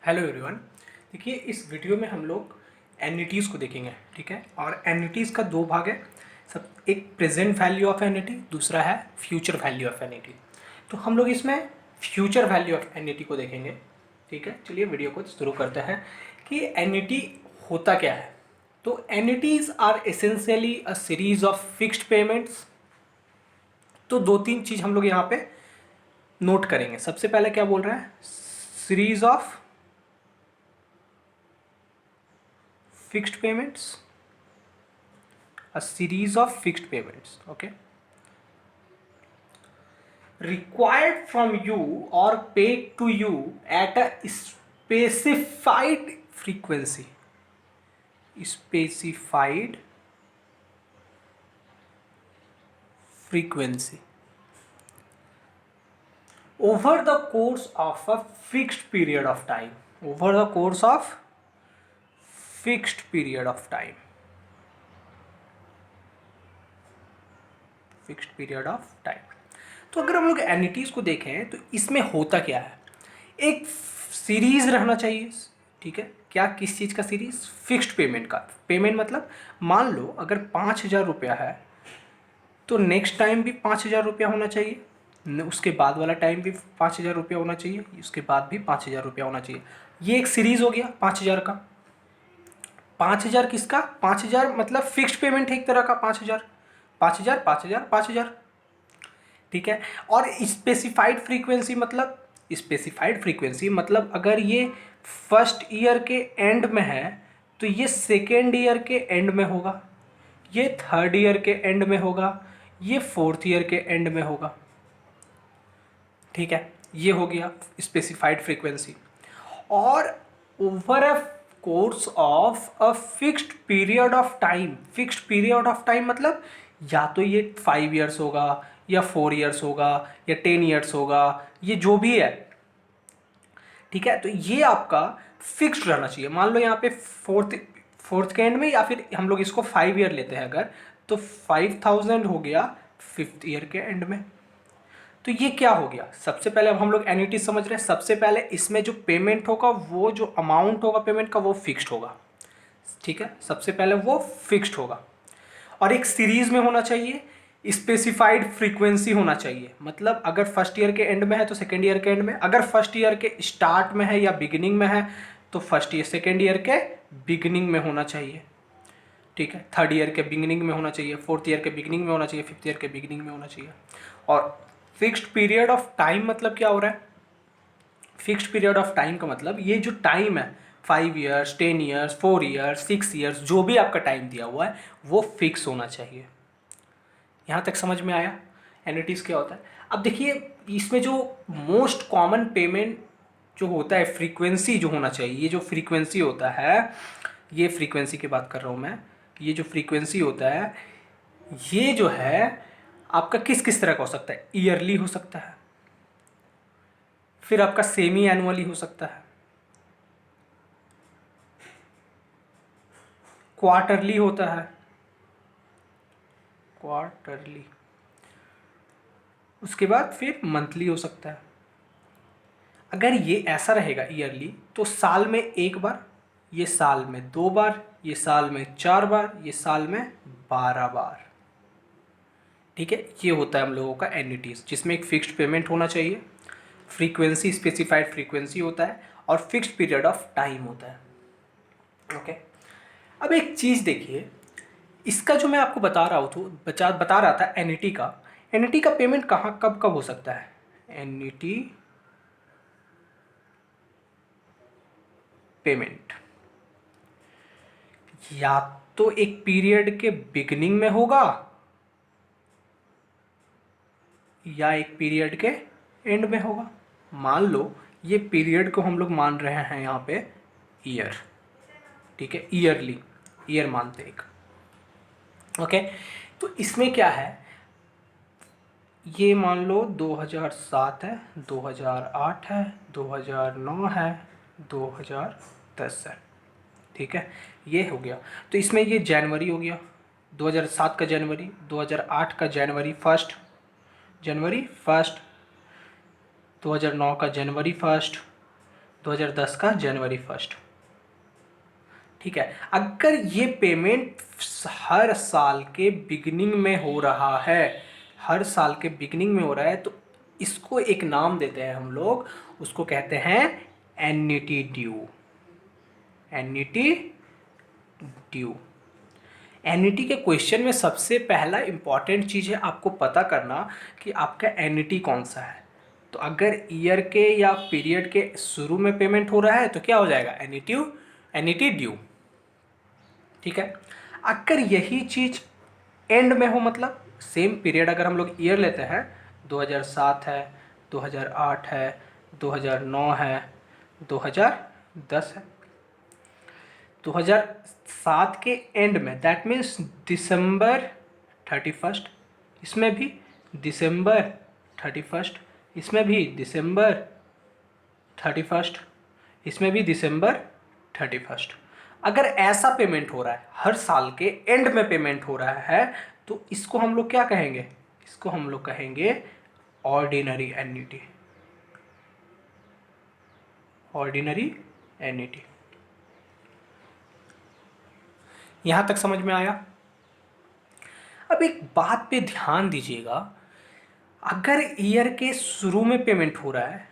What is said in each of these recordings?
Hello everyone. देखिए, इस video में हम लोग एन्युटीज़ को देखेंगे, ठीक है। और एन्युटीज़ का दो भाग है। सब एक प्रेजेंट वैल्यू ऑफ एन्युटी, दूसरा है फ्यूचर वैल्यू ऑफ एन्युटी। तो हम लोग इसमें फ्यूचर वैल्यू ऑफ एन्युटी को देखेंगे, ठीक है। चलिए वीडियो को शुरू करते हैं कि एन्युटी होता क्या है। तो annuities are essentially a series of fixed payments. तो दो तीन चीज़ हम लोग यहाँ पे नोट करेंगे। सबसे पहले क्या बोल रहा है, series of fixed payments, a series of fixed payments, okay, required from you or paid to you at a specified frequency, specified frequency over the course of a fixed period of time, over the course of fixed period of time, fixed period of time. तो अगर हम लोग annuities को देखें तो इसमें होता क्या है, एक सीरीज रहना चाहिए, ठीक है। क्या, किस चीज़ का सीरीज, फिक्स्ड पेमेंट का। पेमेंट मतलब मान लो अगर 5,000 रुपया है तो नेक्स्ट टाइम भी 5,000 रुपया होना चाहिए, उसके बाद वाला टाइम भी 5,000 रुपया होना चाहिए, उसके बाद भी 5,000 रुपया होना चाहिए। ये एक सीरीज हो गया 5,000 का। 5,000 किसका, 5,000 मतलब फिक्स्ड पेमेंट है एक तरह का। 5,000 5,000 5,000 5,000, ठीक है। और स्पेसिफाइड फ्रीक्वेंसी मतलब, स्पेसिफाइड फ्रीक्वेंसी मतलब अगर ये फर्स्ट ईयर के एंड में है तो ये सेकेंड ईयर के एंड में होगा, ये थर्ड ईयर के एंड में होगा, ये फोर्थ ईयर के एंड में होगा, ठीक है। ये हो गया स्पेसिफाइड फ्रीक्वेंसी। और over a course of a fixed period of time, fixed period of time मतलब या तो ये 5 ईयर्स होगा या 4 ईयर्स होगा या 10 ईयर्स होगा, ये जो भी है, ठीक है। तो ये आपका फिक्स्ड रहना चाहिए। मान लो यहाँ पे फोर्थ के एंड में, या फिर हम लोग इसको 5 ईयर लेते हैं अगर, तो 5,000 हो गया फिफ्थ ईयर के एंड में। तो ये क्या हो गया, सबसे पहले अब हम लोग एन्युटी समझ रहे हैं। सबसे पहले इसमें जो पेमेंट होगा, वो जो अमाउंट होगा पेमेंट का, वो फिक्स्ड होगा, ठीक है। सबसे पहले वो फिक्स्ड होगा और एक सीरीज में होना चाहिए, स्पेसिफाइड फ्रीक्वेंसी होना चाहिए। मतलब अगर फर्स्ट ईयर के एंड में है तो सेकेंड ईयर के एंड में, अगर फर्स्ट ईयर के स्टार्ट में है या बिगिनिंग में है तो फर्स्ट ईयर सेकेंड ईयर के बिगिनिंग में होना चाहिए, ठीक है। थर्ड ईयर के बिगिनिंग में होना चाहिए, फोर्थ ईयर के बिगिनिंग में होना चाहिए, फिफ्थ ईयर के बिगिनिंग में होना चाहिए। और फिक्स्ड पीरियड ऑफ टाइम मतलब क्या हो रहा है, फिक्स्ड पीरियड ऑफ टाइम का मतलब ये जो टाइम है, 5 ईयर्स, 10 ईयर्स, 4 ईयर्स, 6 ईयर्स, जो भी आपका टाइम दिया हुआ है वो फिक्स होना चाहिए। यहाँ तक समझ में आया एन्युटीज़ क्या होता है। अब देखिए, इसमें जो मोस्ट कॉमन पेमेंट जो होता है, फ्रीक्वेंसी जो होना चाहिए, ये जो फ्रीक्वेंसी होता है, ये फ्रीक्वेंसी की बात कर रहा हूँ मैं, ये जो फ्रीक्वेंसी होता है, ये जो है आपका किस किस तरह का हो सकता है। ईयरली हो सकता है, फिर आपका सेमी एनुअली हो सकता है, क्वार्टरली होता है, क्वार्टरली, उसके बाद फिर मंथली हो सकता है। अगर ये ऐसा रहेगा ईयरली, तो साल में एक बार, ये साल में 2 बार, ये साल में 4 बार, ये साल में 12 बार, ठीक है। ये होता है हम लोगों का एन्युटीज, जिसमें एक फिक्स्ड पेमेंट होना चाहिए, फ्रीक्वेंसी स्पेसिफाइड फ्रीक्वेंसी होता है, और फिक्स्ड पीरियड ऑफ टाइम होता है, ओके। अब एक चीज़ देखिए, इसका जो मैं आपको बता रहा हूँ, तो बता रहा था एन्युटी का पेमेंट कहाँ कब कब हो सकता है। एन्युटी पेमेंट या तो एक पीरियड के बिगिनिंग में होगा या एक पीरियड के एंड में होगा। मान लो ये पीरियड को हम लोग मान रहे हैं यहाँ पे ईयर, ठीक है, ईयरली, ईयर मानते एक, ओके। तो इसमें क्या है, ये मान लो 2007 है, 2008 है, 2009 है, 2010 है, ठीक है। ये हो गया। तो इसमें ये जनवरी हो गया, 2007 का जनवरी, 2008 का जनवरी फर्स्ट, 2009 का जनवरी फर्स्ट, 2010 का जनवरी 1। ठीक है, अगर ये पेमेंट हर साल के बिगिनिंग में हो रहा है, हर साल के बिगिनिंग में हो रहा है, तो इसको एक नाम देते हैं हम लोग, उसको कहते हैं annuity due. Annuity due. Annuity के क्वेश्चन में सबसे पहला इंपॉर्टेंट चीज़ है आपको पता करना कि आपका एन्युटी कौन सा है। तो अगर ईयर के या पीरियड के शुरू में पेमेंट हो रहा है तो क्या हो जाएगा, एन्युटी ड्यू। ठीक है, अगर यही चीज़ एंड में हो, मतलब सेम पीरियड अगर हम लोग ईयर लेते हैं, 2007 है, 2008 है, 2009 है, 2010 है, 2007 के एंड में, दैट मीन्स दिसंबर 31, इसमें भी दिसंबर 31, इसमें भी दिसंबर 31, इसमें भी दिसंबर 31। अगर ऐसा पेमेंट हो रहा है, हर साल के एंड में पेमेंट हो रहा है, तो इसको हम लोग क्या कहेंगे, इसको हम लोग कहेंगे ऑर्डिनरी एन्युटी। Ordinary annuity. यहां तक समझ में आया? अब एक बात पे ध्यान दीजिएगा, अगर ईयर के शुरू में पेमेंट हो रहा है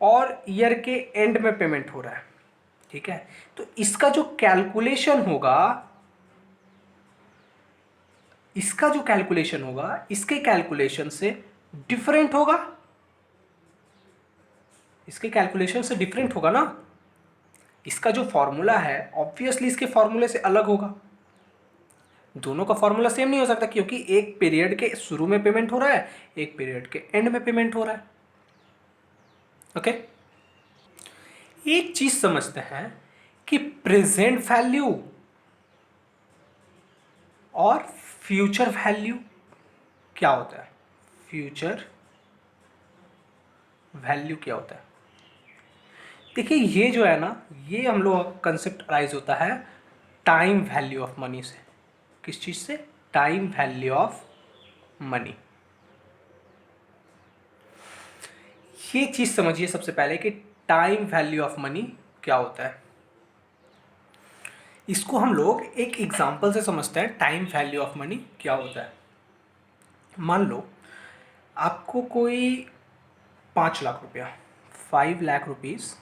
और ईयर के एंड में पेमेंट हो रहा है, ठीक है, तो इसका जो कैलकुलेशन होगा, इसका जो कैलकुलेशन होगा इसके कैलकुलेशन से डिफरेंट होगा, इसके कैलकुलेशन से डिफरेंट होगा ना। इसका जो फॉर्मूला है ऑब्वियसली इसके फॉर्मूले से अलग होगा। दोनों का फॉर्मूला सेम नहीं हो सकता, क्योंकि एक पीरियड के शुरू में पेमेंट हो रहा है, एक पीरियड के एंड में पेमेंट हो रहा है। ओके, एक चीज समझते हैं कि प्रेजेंट वैल्यू और फ्यूचर वैल्यू क्या होता है। फ्यूचर वैल्यू क्या होता है? देखिए ये जो है ना, ये हम लोग कंसेप्ट अराइज होता है टाइम वैल्यू ऑफ मनी से। किस चीज से? Time value of money. ये चीज समझिए सबसे पहले कि टाइम वैल्यू ऑफ मनी क्या होता है। इसको हम लोग एक एग्जांपल से समझते हैं टाइम वैल्यू ऑफ मनी क्या होता है। मान लो आपको कोई 5 लाख रुपया, 5 लाख रुपीज़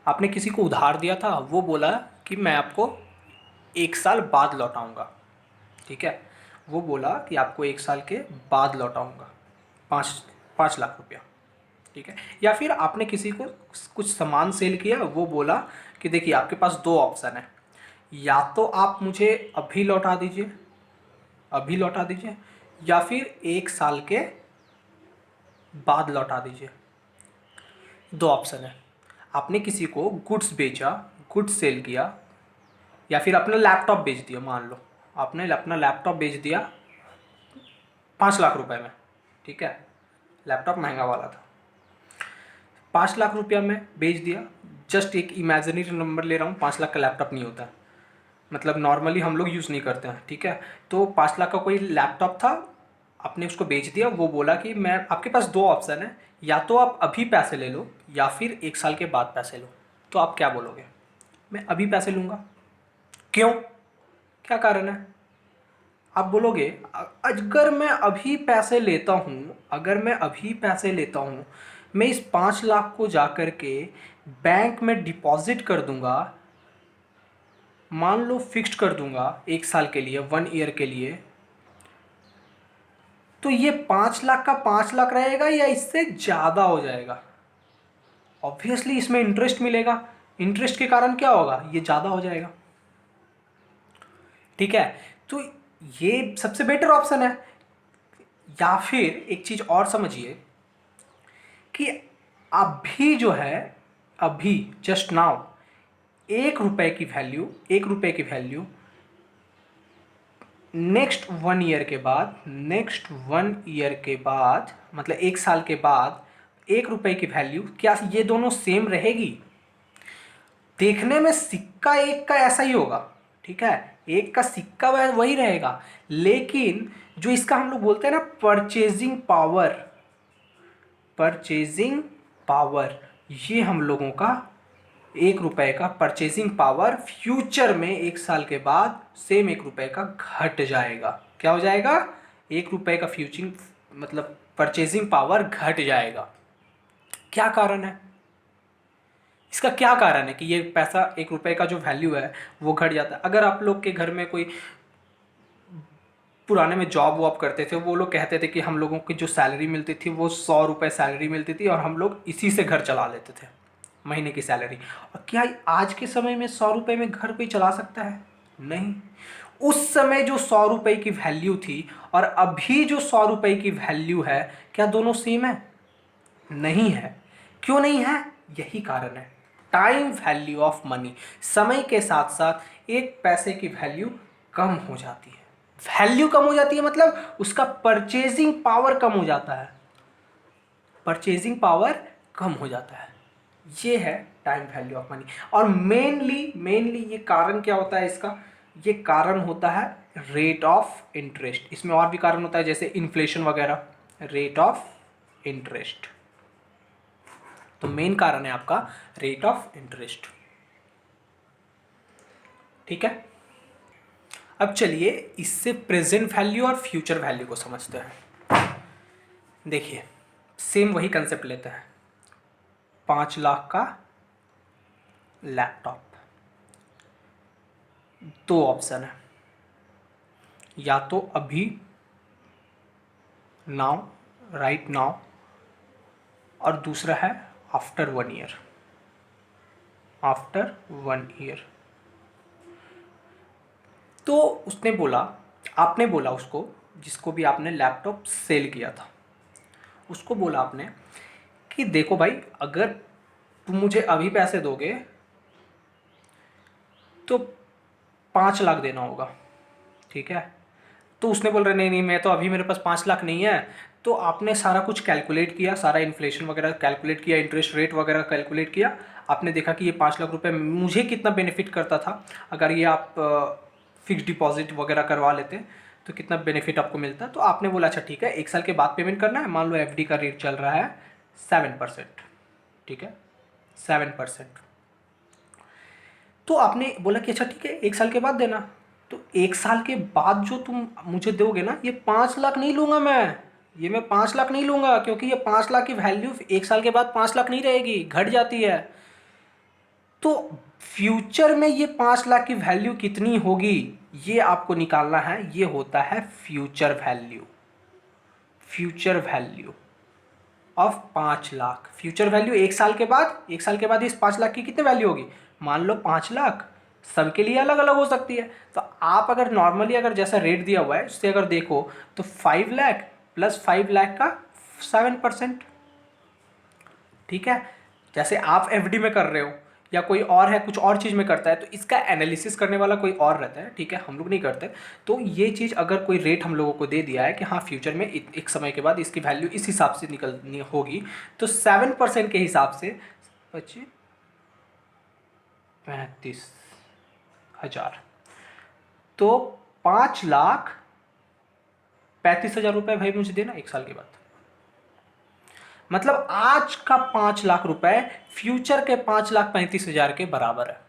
आपने किसी को उधार दिया था, वो बोला कि मैं आपको 1 साल बाद लौटाऊंगा। ठीक है, वो बोला कि आपको 1 साल के बाद लौटाऊंगा 5 5 लाख रुपया। ठीक है, या फिर आपने किसी को कुछ सामान सेल किया, वो बोला कि देखिए आपके पास दो ऑप्शन है, या तो आप मुझे अभी लौटा दीजिए, अभी लौटा दीजिए, या फिर 1 साल के बाद लौटा दीजिए। दो ऑप्शन है। आपने किसी को गुड्स बेचा, गुड्स सेल किया, या फिर अपना लैपटॉप बेच दिया। मान लो आपने अपना लैपटॉप बेच दिया 5 लाख रुपए में। ठीक है, लैपटॉप महंगा वाला था, 5 लाख रुपया में बेच दिया। जस्ट एक इमेजिनरी नंबर ले रहा हूँ, 5 लाख का लैपटॉप नहीं होता, मतलब नॉर्मली हम लोग यूज़ नहीं करते हैं। ठीक है, तो 5 लाख का कोई लैपटॉप था, आपने उसको बेच दिया। वो बोला कि मैं, आपके पास दो ऑप्शन है, या तो आप अभी पैसे ले लो या फिर 1 साल के बाद पैसे लो। तो आप क्या बोलोगे? मैं अभी पैसे लूँगा। क्यों? क्या कारण है? आप बोलोगे अगर मैं अभी पैसे लेता हूँ, अगर मैं अभी पैसे लेता हूँ, मैं इस 5 लाख को जा कर के बैंक में डिपॉजिट कर दूंगा, मान लो फिक्स्ड कर दूंगा 1 साल के लिए, 1 ईयर के लिए, तो ये 5 लाख का 5 लाख रहेगा या इससे ज़्यादा हो जाएगा? ऑब्वियसली इसमें इंटरेस्ट मिलेगा, इंटरेस्ट के कारण क्या होगा, ये ज़्यादा हो जाएगा। ठीक है, तो ये सबसे बेटर ऑप्शन है। या फिर एक चीज़ और समझिए कि अभी जो है, अभी जस्ट नाउ 1 रुपए की वैल्यू, 1 रुपए की वैल्यू नेक्स्ट 1 ईयर के बाद, नेक्स्ट 1 ईयर के बाद, मतलब 1 साल के बाद 1 रुपए की वैल्यू, क्या ये दोनों सेम रहेगी? देखने में सिक्का एक का ऐसा ही होगा, ठीक है, एक का सिक्का वही रहेगा, लेकिन जो इसका हम लोग बोलते हैं ना परचेजिंग पावर, परचेजिंग पावर, ये हम लोगों का 1 रुपए का परचेजिंग पावर फ्यूचर में 1 साल के बाद सेम 1 रुपए का घट जाएगा। क्या हो जाएगा? 1 रुपए का फ्यूचिंग मतलब परचेजिंग पावर घट जाएगा। क्या कारण है इसका? क्या कारण है कि ये पैसा 1 रुपए का जो वैल्यू है वो घट जाता है? अगर आप लोग के घर में कोई पुराने में जॉब वॉब करते थे, वो लोग कहते थे कि हम लोगों की जो सैलरी मिलती थी वो 100 रुपये सैलरी मिलती थी और हम लोग इसी से घर चला लेते थे, महीने की सैलरी। और क्या आज के समय में 100 रुपये में घर कोई चला सकता है? नहीं। उस समय जो 100 रुपये की वैल्यू थी और अभी जो 100 रुपये की वैल्यू है, क्या दोनों सेम है? नहीं है। क्यों नहीं है? यही कारण है, टाइम वैल्यू ऑफ मनी। समय के साथ साथ एक पैसे की वैल्यू कम हो जाती है। वैल्यू कम हो जाती है मतलब उसका परचेजिंग पावर कम हो जाता है, परचेजिंग पावर कम हो जाता है। ये है टाइम वैल्यू ऑफ मनी। और मेनली ये कारण क्या होता है इसका? ये कारण होता है रेट ऑफ इंटरेस्ट। इसमें और भी कारण होता है जैसे इन्फ्लेशन वगैरह, रेट ऑफ इंटरेस्ट। तो मेन कारण है आपका रेट ऑफ इंटरेस्ट। ठीक है, अब चलिए इससे प्रेजेंट वैल्यू और फ्यूचर वैल्यू को समझते हैं। देखिए, सेम वही कंसेप्ट लेते हैं। 5 लाख का लैपटॉप, दो ऑप्शन है, या तो अभी, नाउ, राइट नाउ, और दूसरा है आफ्टर 1 ईयर, आफ्टर 1 ईयर। तो उसने बोला, आपने बोला उसको, जिसको भी आपने लैपटॉप सेल किया था, उसको बोला आपने कि देखो भाई, अगर तुम मुझे अभी पैसे दोगे तो 5 लाख देना होगा, ठीक है? तो उसने बोल रहा नहीं नहीं, मैं तो अभी, मेरे पास 5 लाख नहीं है। तो आपने सारा कुछ कैलकुलेट किया, सारा इन्फ्लेशन वगैरह कैलकुलेट किया, इंटरेस्ट रेट वगैरह कैलकुलेट किया। आपने देखा कि ये 5 लाख रुपए मुझे कितना बेनिफिट करता था अगर ये आप फिक्स डिपॉजिट वगैरह करवा लेते, तो कितना बेनिफिट आपको मिलता। तो आपने बोला अच्छा ठीक है, 1 साल के बाद पेमेंट करना है। मान लो एफडी का रेट चल रहा है 7%, ठीक है, 7%। तो आपने बोला कि अच्छा ठीक है, 1 साल के बाद देना। तो 1 साल के बाद जो तुम मुझे दोगे ना, ये 5 लाख नहीं लूंगा मैं, ये मैं 5 लाख नहीं लूंगा, क्योंकि ये 5 लाख की वैल्यू 1 साल के बाद 5 लाख नहीं रहेगी, घट जाती है। तो फ्यूचर में ये 5 लाख की वैल्यू कितनी होगी, ये आपको निकालना है। ये होता है future value, future value of 5 lakh. Future value 1 साल के बाद, 1 साल के बाद इस 5 लाख की कितनी वैल्यू होगी? मान लो 5 लाख, सबके लिए अलग अलग हो सकती है। तो आप अगर नॉर्मली अगर जैसा रेट दिया हुआ है उससे अगर देखो तो 5 लाख प्लस 5 लाख का 7%, ठीक है? जैसे आप एफडी में कर रहे हो या कोई और है कुछ और चीज़ में करता है, तो इसका एनालिसिस करने वाला कोई और रहता है, ठीक है, हम लोग नहीं करते। तो ये चीज़ अगर कोई रेट हम लोगों को दे दिया है कि हाँ फ्यूचर में एक समय के बाद इसकी वैल्यू इस हिसाब से निकलनी होगी, तो 7% के हिसाब से 35,000, तो 5,35,000 रुपये भाई मुझे देना 1 साल के बाद। मतलब आज का 5 लाख रुपए फ्यूचर के 5,35,000 के बराबर है,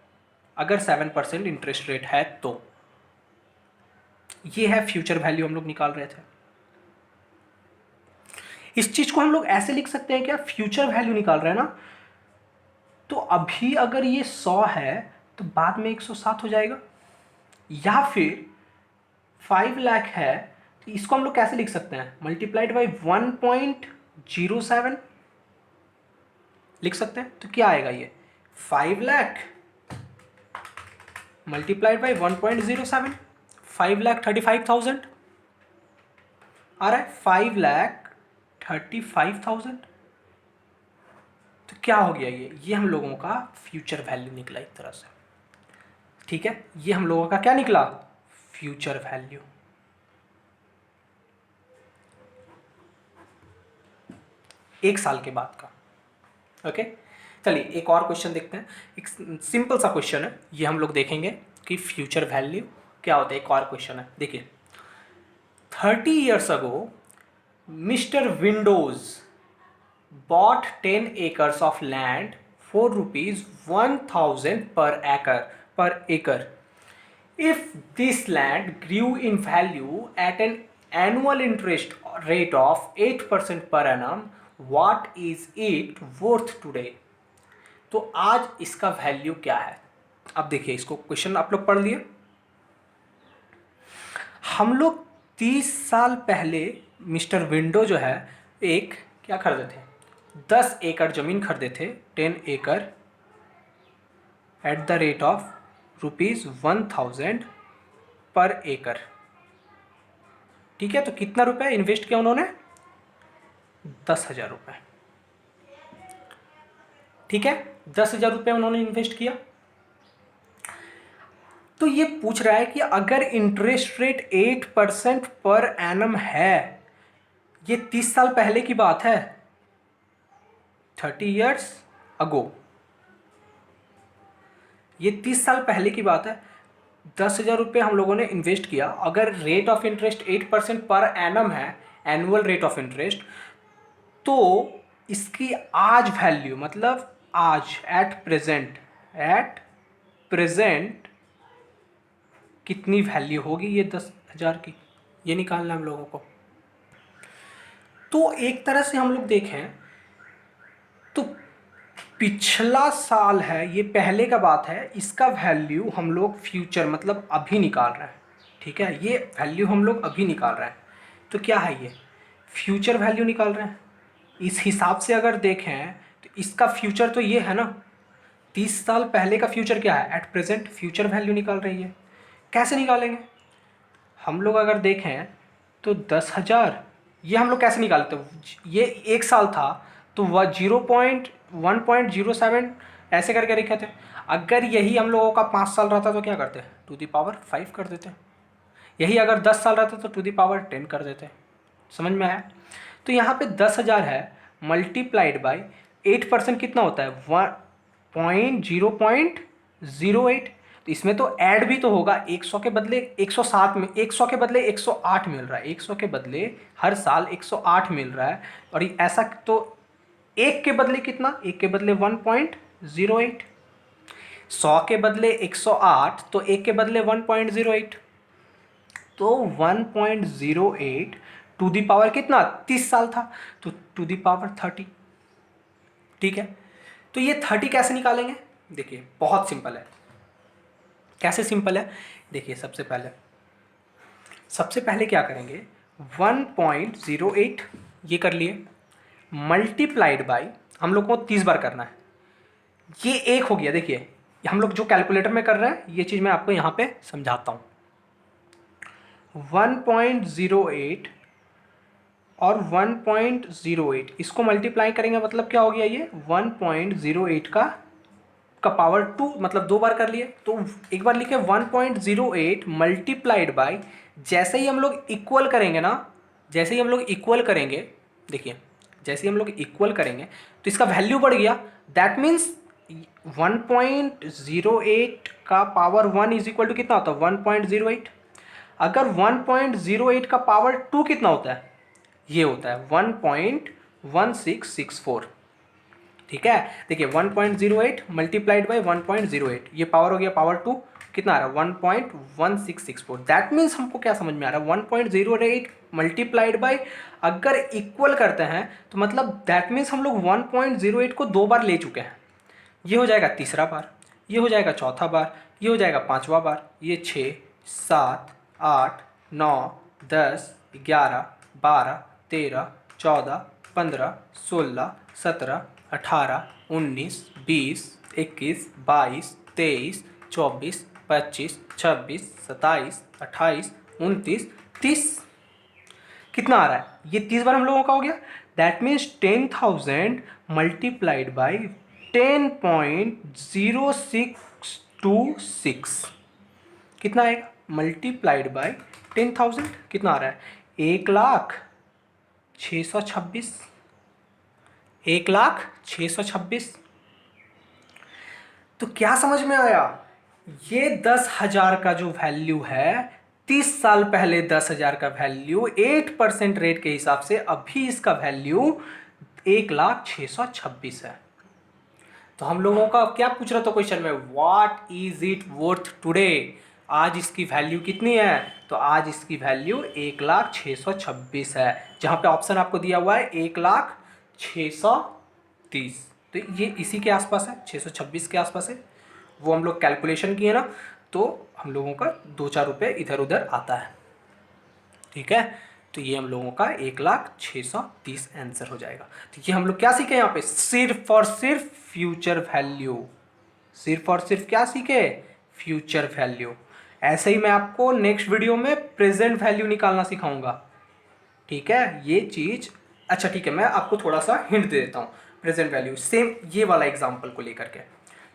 अगर 7% इंटरेस्ट रेट है तो। ये है फ्यूचर वैल्यू हम लोग निकाल रहे थे। इस चीज को हम लोग ऐसे लिख सकते हैं क्या? फ्यूचर वैल्यू निकाल रहे हैं ना, तो अभी अगर ये 100 है तो बाद में 107 हो जाएगा। या फिर 5 लाख है तो इसको हम लोग कैसे लिख सकते हैं? मल्टीप्लाइड बाई 1.07 लिख सकते हैं। तो क्या आएगा ये? 5 लाख मल्टीप्लाइड बाई 1.07, 5,35,000 आ रहा है, 5,35,000। तो क्या हो गया? ये हम लोगों का फ्यूचर वैल्यू निकला एक तरह से, ठीक है? ये हम लोगों का क्या निकला? Future value. 1 साल के बाद का। ओके, चलिए एक और क्वेश्चन देखते हैं। एक सिंपल सा क्वेश्चन है, ये हम लोग देखेंगे कि फ्यूचर वैल्यू क्या होता है। एक और क्वेश्चन है, देखिए। 30 years ago, mister Windows bought 10 acres of land for rupees 1000 per acre. If this land grew in value at an annual interest rate of 8% per annum, what is it worth today? तो आज इसका value क्या है? अब देखिए, इसको question आप लोग पढ़ लिए। हम लोग 30 साल पहले मिस्टर विंडो जो है एक क्या खरीदे थे, 10 एकड़ ज़मीन खरीदे थे, 10 एकड़ एट द रेट ऑफ ₹1000 पर एकड़। ठीक है, तो कितना रुपए इन्वेस्ट किया उन्होंने? 10,000 रुपये। ठीक है, 10,000 रुपये उन्होंने इन्वेस्ट किया। तो ये पूछ रहा है कि अगर इंटरेस्ट रेट 8% पर एनम है, ये 30 साल पहले की बात है, 30 ईयर्स अगो, ये 30 साल पहले की बात है। 10,000 रुपये हम लोगों ने इन्वेस्ट किया। अगर rate of interest 8% per annum है, एनुअल रेट ऑफ इंटरेस्ट, तो इसकी आज वैल्यू, मतलब आज एट प्रेजेंट कितनी वैल्यू होगी ये 10,000 की, ये निकालना हम लोगों को। तो एक तरह से हम लोग देखें तो पिछला साल है, ये पहले का बात है, इसका वैल्यू हम लोग फ्यूचर मतलब अभी निकाल रहे हैं। ठीक है, ये वैल्यू हम लोग अभी निकाल रहे हैं। तो क्या है, ये फ्यूचर वैल्यू निकाल रहे हैं। इस हिसाब से अगर देखें तो इसका फ्यूचर तो ये है ना, 30 साल पहले का फ्यूचर क्या है, एट प्रेजेंट फ्यूचर वैल्यू निकाल रही है। कैसे निकालेंगे हम लोग? अगर देखें तो 10,000 ये हम लोग कैसे निकालते हैं, ये एक साल था तो वह 1.07 ऐसे करके रखे थे। अगर यही हम लोगों का 5 साल रहता तो क्या करते, टू द पावर 5 कर देते। यही अगर 10 साल रहता तो टू द पावर 10 कर देते। समझ में आया? तो यहाँ पे 10,000 है, मल्टीप्लाइड बाई 8% कितना होता है, 0.08। तो इसमें तो ऐड भी तो होगा, 100 के बदले 107 में, 100 के बदले 108 मिल रहा है, 100 के बदले हर साल 108 मिल रहा है। और ऐसा तो एक के बदले कितना, एक के बदले 1.08, 100 के बदले 108, तो एक के बदले 1.08, तो 1.08 टू दी पावर कितना, 30 साल था तो टू दी पावर 30। ठीक है, तो ये 30 कैसे निकालेंगे? देखिए बहुत सिंपल है। कैसे सिंपल है? देखिए सबसे पहले क्या करेंगे, 1.08 ये कर लिए, मल्टीप्लाइड बाई, हम लोग को 30 बार करना है, ये एक हो गया। देखिए हम लोग जो कैलकुलेटर में कर रहे हैं ये चीज़ मैं आपको यहाँ पे समझाता हूँ। 1.08 और 1.08 इसको मल्टीप्लाई करेंगे, मतलब क्या हो गया, ये 1.08 का पावर 2, मतलब 2 बार कर लिए। तो एक बार लिखे 1.08 मल्टीप्लाइड बाई, जैसे ही हम लोग इक्वल करेंगे ना, जैसे ही हम लोग इक्वल करेंगे, देखिए जैसे ही हम लोग इक्वल करेंगे तो इसका वैल्यू बढ़ गया। दैट मीन्स 1.08 का पावर 1 इज इक्वल टू कितना होता है, 1.08। अगर 1.08 का पावर 2 कितना होता है, ये होता है 1.1664। ठीक है, देखिए 1.08 मल्टीप्लाइड बाई 1.08, ये पावर हो गया, पावर 2 कितना आ रहा है, 1.1664। दैट मीन्स हमको क्या समझ में आ रहा है, 1.08 मल्टीप्लाइड बाई, अगर इक्वल करते हैं तो मतलब दैट मीन्स हम लोग 1.08 को 2 बार ले चुके हैं। ये हो जाएगा तीसरा बार, ये हो जाएगा चौथा बार, ये हो जाएगा पाँचवा बार, ये 6, 7, 8, 9, 10, 11, 12, 13, 14, 15, 16, 17, 18, 19, 20, 21, 22, 23, 24, 25, 26, 27, 28, 29, 30। कितना आ रहा है, ये 30 बार हम लोगों का हो गया। दैट मीन्स 10,000 मल्टीप्लाइड बाई 10.0626 कितना आएगा, मल्टीप्लाइड बाई 10,000 कितना आ रहा है, 1,06,26, 1,06,26। तो क्या समझ में आया, ये 10,000 का जो वैल्यू है, 30 साल पहले 10,000 का वैल्यू 8% रेट के हिसाब से अभी इसका वैल्यू 1,06,26 है। तो हम लोगों का क्या पूछ रहा था क्वेश्चन में, what is it worth today, आज इसकी वैल्यू कितनी है, तो आज इसकी वैल्यू 1,06,26 है, जहाँ पे ऑप्शन आपको दिया हुआ है 1,06,30। तो ये इसी के आसपास है, 626 के आसपास है। वो हम लोग कैलकुलेशन किए ना, तो हम लोगों का 2-4 रुपये इधर उधर आता है। ठीक है, तो ये हम लोगों का 1,06,30 आंसर हो जाएगा। तो ये हम लोग क्या सीखे यहाँ पे, सिर्फ और सिर्फ फ्यूचर वैल्यू, सिर्फ और सिर्फ क्या सीखे, फ्यूचर वैल्यू। ऐसे ही मैं आपको नेक्स्ट वीडियो में प्रेजेंट वैल्यू निकालना सिखाऊंगा। ठीक है, ये चीज, अच्छा ठीक है, मैं आपको थोड़ा सा हिंट दे देता हूँ। प्रेजेंट वैल्यू सेम ये वाला एग्जाम्पल को लेकर के,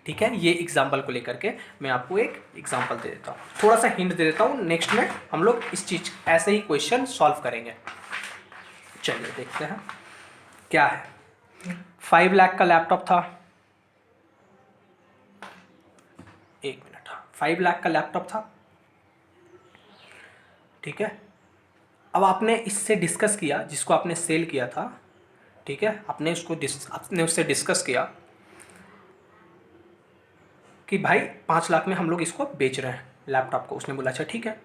ठीक है, ये एग्जाम्पल को लेकर के मैं आपको एक एग्जाम्पल दे देता हूँ, थोड़ा सा हिंट दे देता हूँ। नेक्स्ट में हम लोग इस चीज ऐसे ही क्वेश्चन सॉल्व करेंगे। चलिए देखते हैं क्या है। 5 लाख का लैपटॉप था, 1 मिनट, 5 लाख का लैपटॉप था। ठीक है, अब आपने इससे डिस्कस किया, जिसको आपने सेल किया था, ठीक है, आपने उससे डिस्कस किया कि भाई 5 लाख में हम लोग इसको बेच रहे हैं लैपटॉप को। उसने बोला अच्छा ठीक है।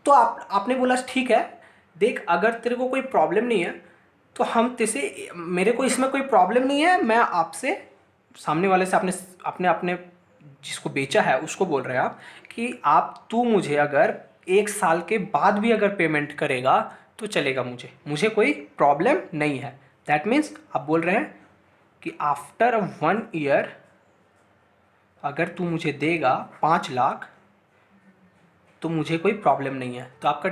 तो आपने बोला ठीक है, देख अगर तेरे को कोई प्रॉब्लम नहीं है तो हम तेसे, मेरे को इसमें कोई प्रॉब्लम नहीं है, मैं आपसे, सामने वाले से आपने अपने अपने जिसको बेचा है उसको बोल रहे हैं आप कि तू मुझे अगर 1 साल के बाद भी अगर पेमेंट करेगा तो चलेगा, मुझे कोई प्रॉब्लम नहीं है। दैट मीन्स आप बोल रहे हैं कि आफ्टर 1 ईयर अगर तू मुझे देगा 5 लाख तो मुझे कोई प्रॉब्लम नहीं है। तो आपका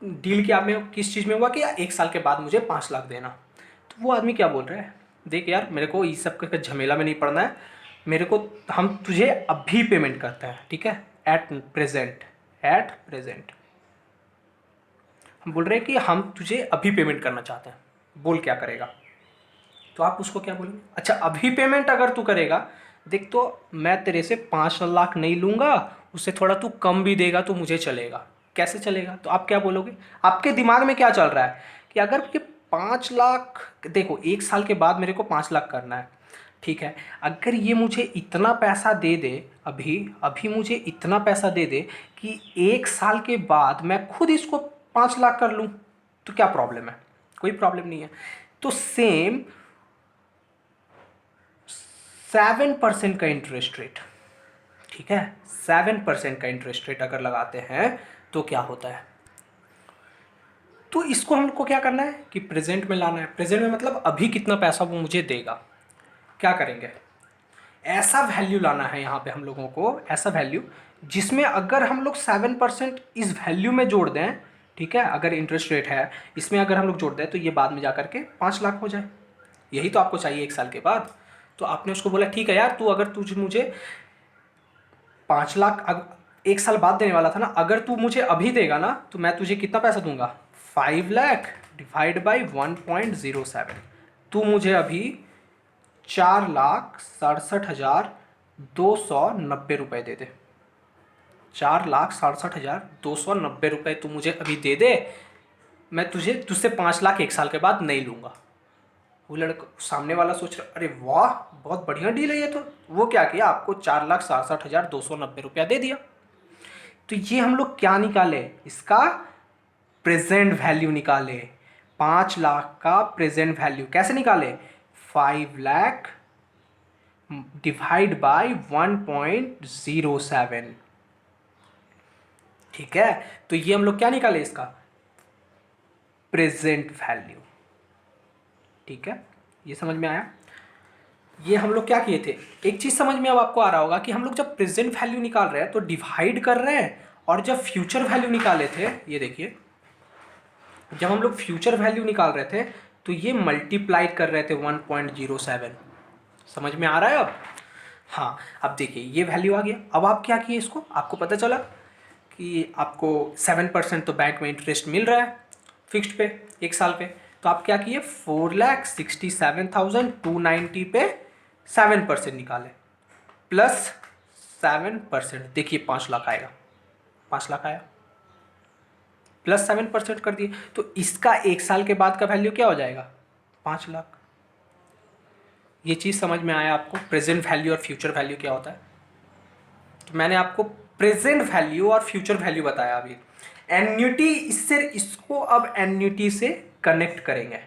डील क्या में किस चीज़ में हुआ कि 1 साल के बाद मुझे 5 लाख देना। तो वो आदमी क्या बोल रहा है, देख यार मेरे को इस सब के झमेला में नहीं पड़ना है, मेरे को, हम तुझे अभी पेमेंट करते हैं, ठीक है, एट प्रेजेंट हम बोल रहे हैं कि हम तुझे अभी पेमेंट करना चाहते हैं, बोल क्या करेगा। तो आप उसको क्या बोलेंगे, अच्छा अभी पेमेंट अगर तू करेगा, देख तो मैं तेरे से 5 लाख नहीं लूँगा, उससे थोड़ा तू कम भी देगा तो मुझे चलेगा। कैसे चलेगा, तो आप क्या बोलोगे, आपके दिमाग में क्या चल रहा है कि अगर ये 5 लाख, देखो 1 साल के बाद मेरे को 5 लाख करना है, ठीक है, अगर ये मुझे इतना पैसा दे दे, अभी अभी मुझे इतना पैसा दे दे कि 1 साल के बाद मैं खुद इसको 5 लाख कर लूँ, तो क्या प्रॉब्लम है, कोई प्रॉब्लम नहीं है। तो सेम 7% का इंटरेस्ट रेट, ठीक है, 7% का इंटरेस्ट रेट अगर लगाते हैं तो क्या होता है। तो इसको हमको क्या करना है कि प्रेजेंट में लाना है। प्रेजेंट में मतलब अभी कितना पैसा वो मुझे देगा, क्या करेंगे, ऐसा वैल्यू लाना है यहाँ पे हम लोगों को, ऐसा वैल्यू जिसमें अगर हम लोग 7% इस वैल्यू में जोड़ दें, ठीक है, अगर इंटरेस्ट रेट है इसमें अगर हम लोग जोड़ दें तो ये बाद में जा करके 5 लाख हो जाए। यही तो आपको चाहिए 1 साल के बाद। तो आपने उसको बोला ठीक है यार, तू अगर तुझे मुझे 5 लाख 1 साल बाद देने वाला था ना, अगर तू मुझे अभी देगा ना तो मैं तुझे कितना पैसा दूंगा, 5 लाख डिवाइड बाई 1.07। तू मुझे अभी 4,67,290 रुपये दे दे, 4,67,290 रुपये तू मुझे अभी दे दे, मैं तुझसे 5 लाख 1 साल के बाद नहीं लूँगा। वो लड़का सामने वाला सोच रहा, अरे वाह बहुत बढ़िया डील है ये तो। वो क्या किया, आपको 4,67,290 रुपया दे दिया। तो ये हम लोग क्या निकाले, इसका प्रेजेंट वैल्यू निकाले। 5 लाख का प्रेजेंट वैल्यू कैसे निकाले, 5 लाख डिवाइड बाय 1.07, ठीक है। तो ये हम लोग क्या निकाले, इसका प्रेजेंट वैल्यू, ठीक है, ये समझ में आया। ये हम लोग क्या किए थे, एक चीज समझ में अब आपको आ रहा होगा कि हम लोग जब प्रेजेंट वैल्यू निकाल रहे हैं तो डिवाइड कर रहे हैं, और जब फ्यूचर वैल्यू निकाले थे, ये देखिए, जब हम लोग फ्यूचर वैल्यू निकाल रहे थे तो ये मल्टीप्लाई कर रहे थे 1.07। समझ में आ रहा है अब, हाँ। अब देखिए ये वैल्यू आ गया। अब आप क्या किए, इसको आपको पता चला कि आपको 7% तो बैंक में इंटरेस्ट मिल रहा है फिक्स्ड पे 1 साल पे। तो आप क्या किए, 4,67,290 पे 7% निकाले, प्लस 7%, देखिए 5 लाख आएगा, 5 लाख आया, प्लस 7% कर दिए। तो इसका 1 साल के बाद का वैल्यू क्या हो जाएगा, 5 लाख। ये चीज़ समझ में आया आपको, प्रेजेंट वैल्यू और फ्यूचर वैल्यू क्या होता है? तो मैंने आपको प्रेजेंट वैल्यू और फ्यूचर वैल्यू बताया अभी। एन्युटी, इससे इसको अब एन्युटी से कनेक्ट करेंगे।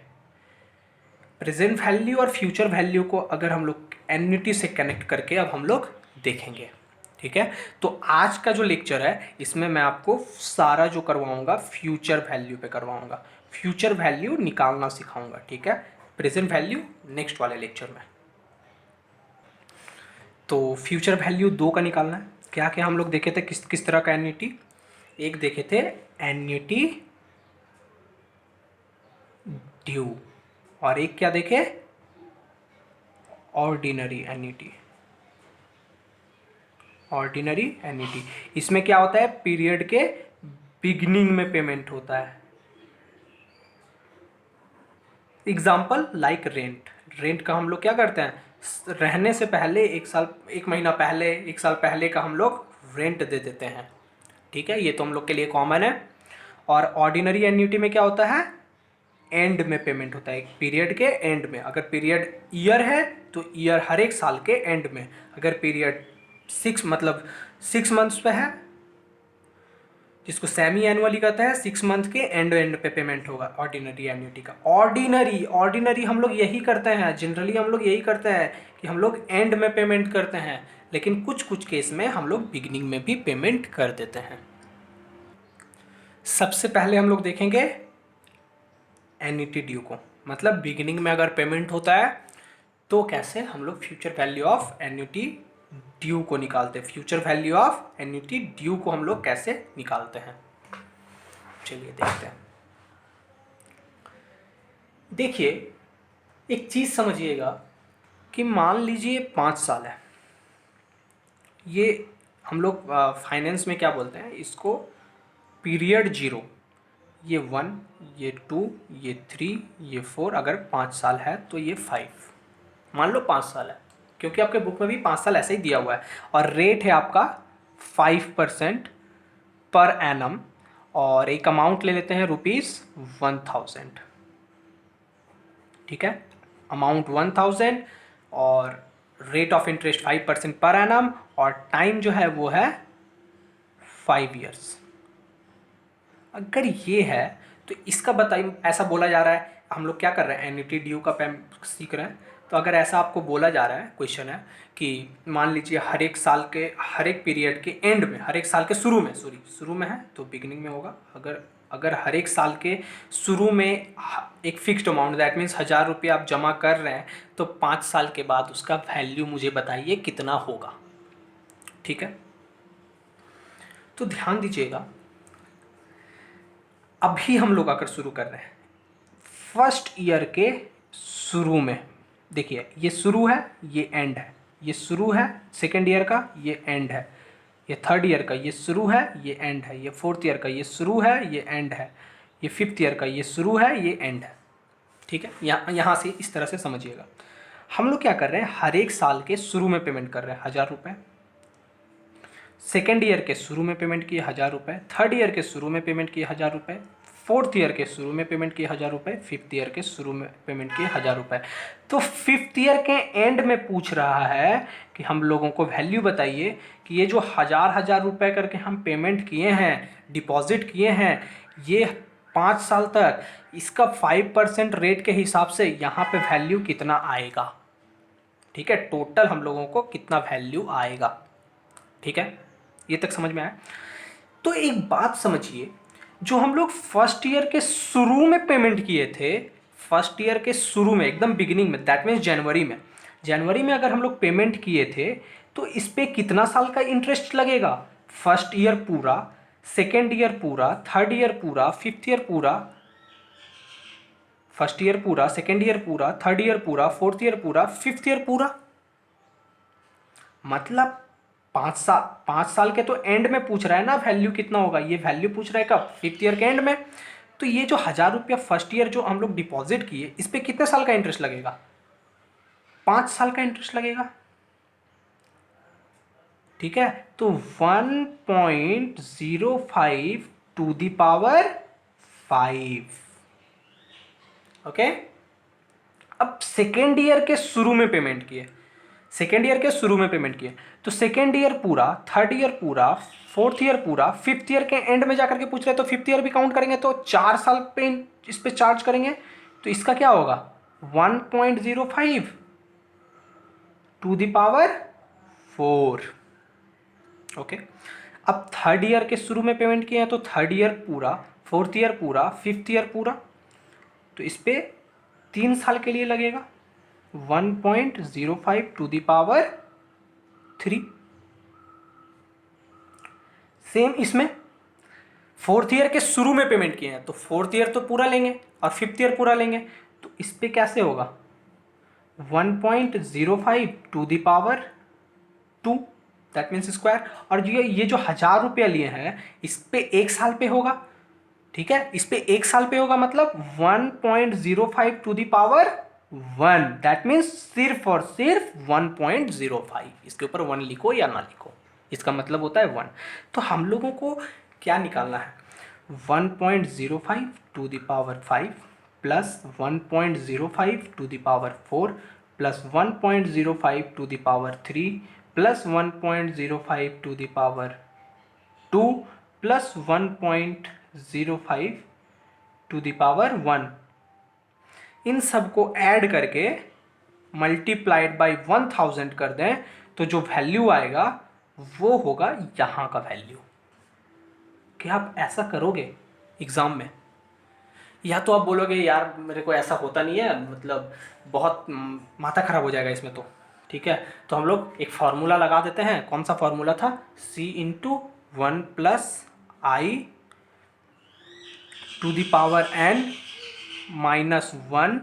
प्रेजेंट वैल्यू और फ्यूचर वैल्यू को अगर हम लोग एन्युटी से कनेक्ट करके अब हम लोग देखेंगे। ठीक है, तो आज का जो लेक्चर है इसमें मैं आपको सारा जो करवाऊंगा फ्यूचर वैल्यू पे करवाऊंगा, फ्यूचर वैल्यू निकालना सिखाऊंगा। ठीक है, प्रेजेंट वैल्यू नेक्स्ट वाले लेक्चर में। तो फ्यूचर वैल्यू 2 का निकालना है। क्या क्या हम लोग देखे थे, किस किस तरह का एन्युटी? एक देखे थे एन्युटी ड्यू, और एक क्या देखे, ऑर्डिनरी एन्युटी। ऑर्डिनरी एन्युटी, इसमें क्या होता है, पीरियड के बिगिनिंग में पेमेंट होता है। Example like rent. रेंट का हम लोग क्या करते हैं, रहने से पहले 1 साल, 1 महीना पहले, 1 साल पहले का हम लोग रेंट दे देते हैं। ठीक है, ये तो हम लोग के लिए कॉमन है। और ऑर्डिनरी एन्युटी में क्या होता है, एंड में पेमेंट होता है, एक पीरियड के एंड में। अगर पीरियड ईयर है तो ईयर हर एक साल के एंड में। अगर पीरियड 6 मंथ्स पे है, जिसको सेमी एनुअली कहते हैं, 6 मंथ के एंड पे पेमेंट होगा ऑर्डिनरी एन्युटी का। ऑर्डिनरी हम लोग यही करते हैं, जनरली हम लोग यही करते हैं कि हम लोग एंड में पेमेंट करते हैं, लेकिन कुछ कुछ केस में हम लोग बिगिनिंग में भी पेमेंट कर देते हैं। सबसे पहले हम लोग देखेंगे एन्युटी ड्यू को, मतलब बिगिनिंग में अगर पेमेंट होता है तो कैसे हम लोग future value of annuity due को निकालते हैं। Future value of annuity due को हम लोग कैसे निकालते हैं, चलिए देखते हैं। देखिए, एक चीज़ समझिएगा कि मान लीजिए 5 साल है, ये हम लोग फाइनेंस में क्या बोलते हैं इसको, पीरियड 0। ये 1, ये 2, ये 3, ये 4, अगर 5 साल है तो ये 5। मान लो 5 साल है, क्योंकि आपके बुक में भी 5 साल ऐसे ही दिया हुआ है, और रेट है आपका 5% पर एनम, और एक अमाउंट ले लेते हैं ₹1000। ठीक है, अमाउंट 1000 और rate of interest 5% per annum, और टाइम जो है वो है 5 ईयर्स। अगर ये है तो इसका बताइए, ऐसा बोला जा रहा है, हम लोग क्या कर रहे हैं, एन्युटी ड्यू का सीख रहे हैं। तो अगर ऐसा आपको बोला जा रहा है, क्वेश्चन है कि मान लीजिए हर एक साल के, हर एक पीरियड के एंड में, हर एक साल के शुरू में, शुरू में है तो बिगिनिंग में होगा। अगर हर एक साल के शुरू में एक फिक्स्ड अमाउंट, दैट मीन्स 1000 रुपये आप जमा कर रहे हैं, तो 5 साल के बाद उसका वैल्यू मुझे बताइए कितना होगा। ठीक है, तो ध्यान दीजिएगा, अभी हम लोग अगर शुरू कर रहे हैं फर्स्ट ईयर के शुरू में, देखिए ये शुरू है, ये एंड है, ये शुरू है सेकेंड ईयर का, ये एंड है, ये थर्ड ईयर का, ये शुरू है, ये एंड है, ये फोर्थ ईयर का, ये शुरू है, ये एंड है, ये फिफ्थ ईयर का, ये शुरू है, ये एंड है। ठीक है, यहाँ से इस तरह से समझिएगा। हम लोग क्या कर रहे हैं, हर एक साल के शुरू में पेमेंट कर रहे हैं 1000 रुपये, सेकेंड ईयर के शुरू में पेमेंट किए 1000 रुपये, थर्ड ईयर के शुरू में पेमेंट किए 1000 रुपये, फोर्थ ईयर के शुरू में पेमेंट किए 1000 रुपये, फिफ्थ ईयर के शुरू में पेमेंट किए 1000 रुपये। तो फिफ्थ ईयर के एंड में पूछ रहा है कि हम लोगों को वैल्यू बताइए कि ये जो 1000 करके हम पेमेंट किए हैं, डिपॉजिट किए हैं, ये 5 साल तक, इसका 5% रेट के हिसाब से यहाँ पे वैल्यू कितना आएगा। ठीक है, टोटल हम लोगों को कितना वैल्यू आएगा। ठीक है, ये तक समझ में आया। तो एक बात समझिए, जो हम लोग फर्स्ट ईयर के शुरू में पेमेंट किए थे, फर्स्ट ईयर के शुरू में एकदम बिगिनिंग में, दैट मीन्स जनवरी में अगर हम लोग पेमेंट किए थे, तो इस पे कितना साल का इंटरेस्ट लगेगा, फर्स्ट ईयर पूरा, सेकेंड ईयर पूरा, थर्ड ईयर पूरा, फिफ्थ ईयर पूरा, फर्स्ट ईयर पूरा, सेकेंड ईयर पूरा, थर्ड ईयर पूरा, फोर्थ ईयर पूरा, फिफ्थ ईयर पूरा। मतलब 5 साल के तो एंड में पूछ रहा है ना वैल्यू कितना होगा, ये वैल्यू पूछ रहा है कब, फिफ्थ ईयर के एंड में। तो ये जो 1000 रुपया फर्स्ट ईयर जो हम लोग डिपॉजिट किए, इस पे कितने साल का इंटरेस्ट लगेगा, 5 साल का इंटरेस्ट लगेगा। ठीक है, तो 1.05 टू द पावर 5। ओके, अब सेकेंड ईयर के शुरू में पेमेंट किए, सेकेंड ईयर के शुरू में पेमेंट किए, तो सेकेंड ईयर पूरा, थर्ड ईयर पूरा, फोर्थ ईयर पूरा, फिफ्थ ईयर के एंड में जाकर के पूछ रहे हैं, तो फिफ्थ ईयर भी काउंट करेंगे तो 4 साल पे इस पे चार्ज करेंगे, तो इसका क्या होगा 1.05 टू द पावर 4। ओके, अब थर्ड ईयर के शुरू में पेमेंट किए हैं तो थर्ड ईयर पूरा, फोर्थ ईयर पूरा, फिफ्थ ईयर पूरा, तो इस पे 3 साल के लिए लगेगा 1.05 टू द पावर 3। सेम इसमें फोर्थ ईयर के शुरू में पेमेंट किए हैं तो फोर्थ ईयर तो पूरा लेंगे और फिफ्थ ईयर पूरा लेंगे, तो इस पे कैसे होगा 1.05 to the power 2, that means square. और ये जो 1000 रुपया लिए हैं इस पे 1 साल पे होगा, ठीक है, इस पे 1 साल पे होगा, मतलब 1.05 to the power 1, that means सिर्फ और सिर्फ 1.05। इसके ऊपर 1 लिखो या ना लिखो, इसका मतलब होता है 1। तो हम लोगों को क्या निकालना है 1.05 to the power 5 plus 1.05 to the power 4 plus 1.05 to the power 3 plus 1.05 to the power 2 plus 1.05 to the power 1। इन सब को ऐड करके मल्टीप्लाइड बाय 1000 कर दें तो जो वैल्यू आएगा वो होगा यहाँ का वैल्यू। क्या आप ऐसा करोगे एग्ज़ाम में? या तो आप बोलोगे यार मेरे को ऐसा होता नहीं है, मतलब बहुत माथा खराब हो जाएगा इसमें, तो ठीक है, तो हम लोग एक फार्मूला लगा देते हैं। कौन सा फार्मूला था? c into 1 plus i to the power n minus 1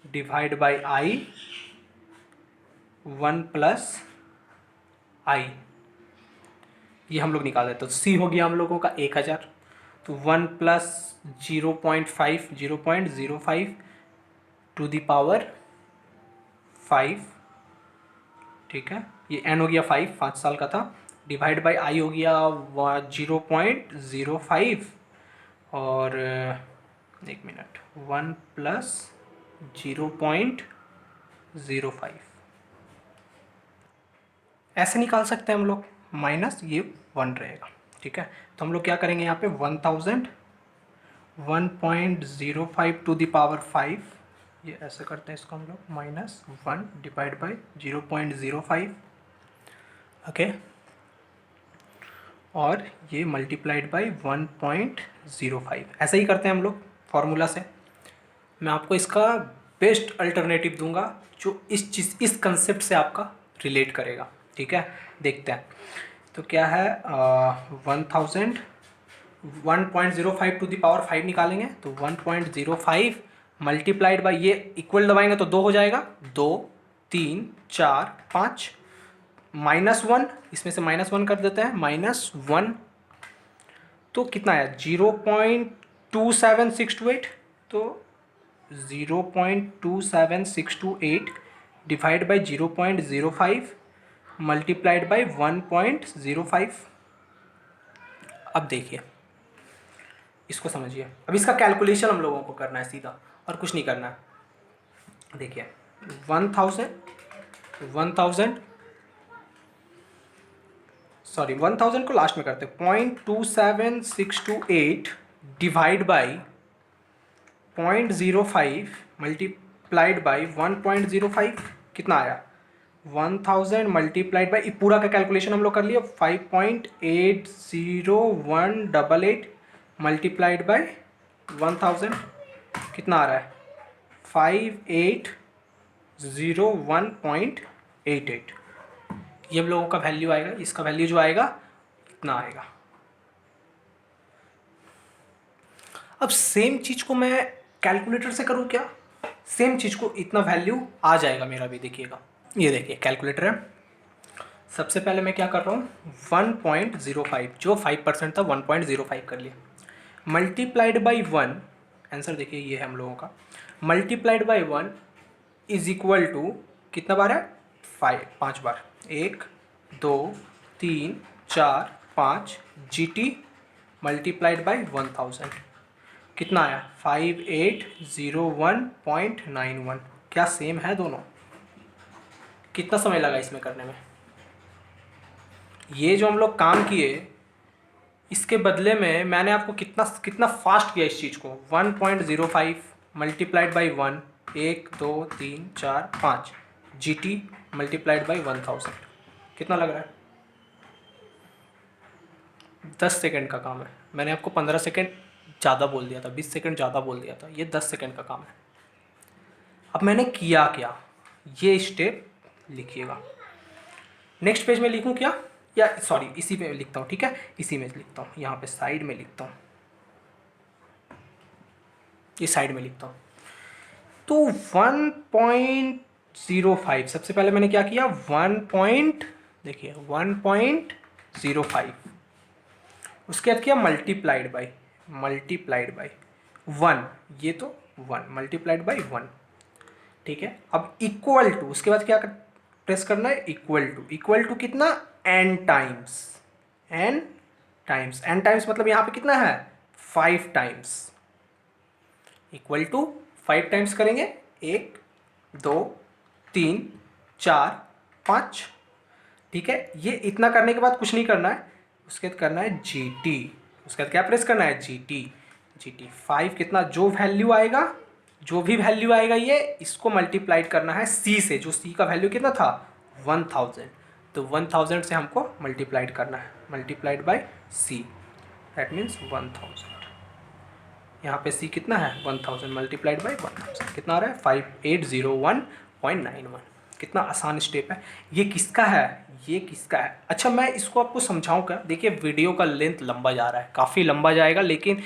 divide by i 1 plus i, ये हम लोग निकाल देते। तो c हो गया हम लोगों का 1000, तो 1 प्लस 0.05 टू द पावर 5, ठीक है, ये n हो गया 5 साल का था, डिवाइड बाई i हो गया 0.05 और 1 मिनट 1 प्लस 0.05, ऐसे निकाल सकते हैं हम लोग, माइनस ये 1 रहेगा, ठीक है। तो हम लोग क्या करेंगे यहाँ पे 1000 1.05 टू द पावर 5, ये ऐसे करते हैं इसको हम लोग, माइनस 1 डिवाइड बाई 0.05, ओके, और ये मल्टीप्लाइड बाई 1.05, ऐसा ही करते हैं हम लोग फॉर्मूला से। मैं आपको इसका बेस्ट अल्टरनेटिव दूंगा जो इस कंसेप्ट से आपका रिलेट करेगा, ठीक है, देखते हैं। तो क्या है 1000 1.05 टू द पावर 5 निकालेंगे तो 1.05 मल्टीप्लाइड बाई, ये इक्वल दबाएंगे तो 2 हो जाएगा, 2 3 4 5, माइनस 1, इसमें से माइनस 1 कर देते हैं, माइनस 1, तो कितना आया 0.27628, तो 0.27628 डिवाइड बाई 0.05 मल्टीप्लाइड बाई 1.05। अब देखिए इसको समझिए, अब इसका कैलकुलेशन हम लोगों को करना है सीधा, और कुछ नहीं करना है। देखिए 1000 को लास्ट में करते हैं, 0.27628 डिवाइड बाई 0.05 मल्टीप्लाइड बाई 1.05, कितना आया 1000 मल्टीप्लाइड बाई, पूरा का कैलकुलेशन हम लोग कर लिए 5.80188 मल्टीप्लाइड बाई 1000, कितना आ रहा है 5801.88, ये हम लोगों का वैल्यू आएगा। इसका वैल्यू जो आएगा कितना आएगा। अब सेम चीज़ को मैं कैलकुलेटर से करूँ क्या? सेम चीज़ को इतना वैल्यू आ जाएगा मेरा भी, देखिएगा, ये देखिए कैलकुलेटर है। सबसे पहले मैं क्या कर रहा हूँ 1.05, जो 5% था 1.05 कर लिया, मल्टीप्लाइड बाई 1, आंसर देखिए ये है हम लोगों का, multiplied by 1 is equal to कितना बार है 5 बार, 1 2 3 4 5 GT मल्टीप्लाइड बाई 1000, कितना आया 5801.91, क्या सेम है दोनों? कितना समय लगा इसमें करने में? ये जो हम लोग काम किए, इसके बदले में मैंने आपको कितना कितना फास्ट किया इस चीज़ को। 1.05 multiplied by 1, 1 2 3 4 5 GT multiplied by 1000, कितना लग रहा है? 10 सेकंड का काम है। मैंने आपको 15 सेकंड ज़्यादा बोल दिया था, 20 सेकंड ज़्यादा बोल दिया था, ये 10 सेकंड का काम है। अब मैंने किया क्या, ये स्टेप लिखिएगा। नेक्स्ट पेज में लिखूं क्या, या सॉरी इसी में लिखता हूँ, ठीक है, इसी में लिखता हूँ, यहाँ पे साइड में लिखता हूँ, इस साइड में लिखता हूँ। तो 1.05 सबसे पहले मैंने क्या किया, 1.05, उसके बाद किया मल्टीप्लाइड बाई 1, ये तो 1 मल्टीप्लाइड बाई 1, ठीक है। अब इक्वल टू, उसके बाद क्या प्रेस करना है, इक्वल टू कितना, n टाइम्स मतलब यहाँ पे कितना है, 5 टाइम्स, इक्वल टू 5 टाइम्स करेंगे, 1 2 3 4 5, ठीक है। ये इतना करने के बाद कुछ नहीं करना है, उसके बाद करना है GT, उसके बाद क्या प्रेस करना है, GT 5 कितना, जो वैल्यू आएगा, जो भी वैल्यू आएगा ये, इसको मल्टीप्लाइड करना है C से, जो C का वैल्यू कितना था, 1000, तो 1000 से हमको मल्टीप्लाइड करना है, multiplied by C, that means 1000। यहाँ पे C कितना है, 1000 मल्टीप्लाइड बाई 1000, कितना आ रहा है, 5801.91। कितना आसान स्टेप है। ये किसका है, ये किसका है? अच्छा मैं इसको आपको समझाऊँ क्या? देखिए वीडियो का लेंथ लंबा जा रहा है, काफ़ी लंबा जाएगा, लेकिन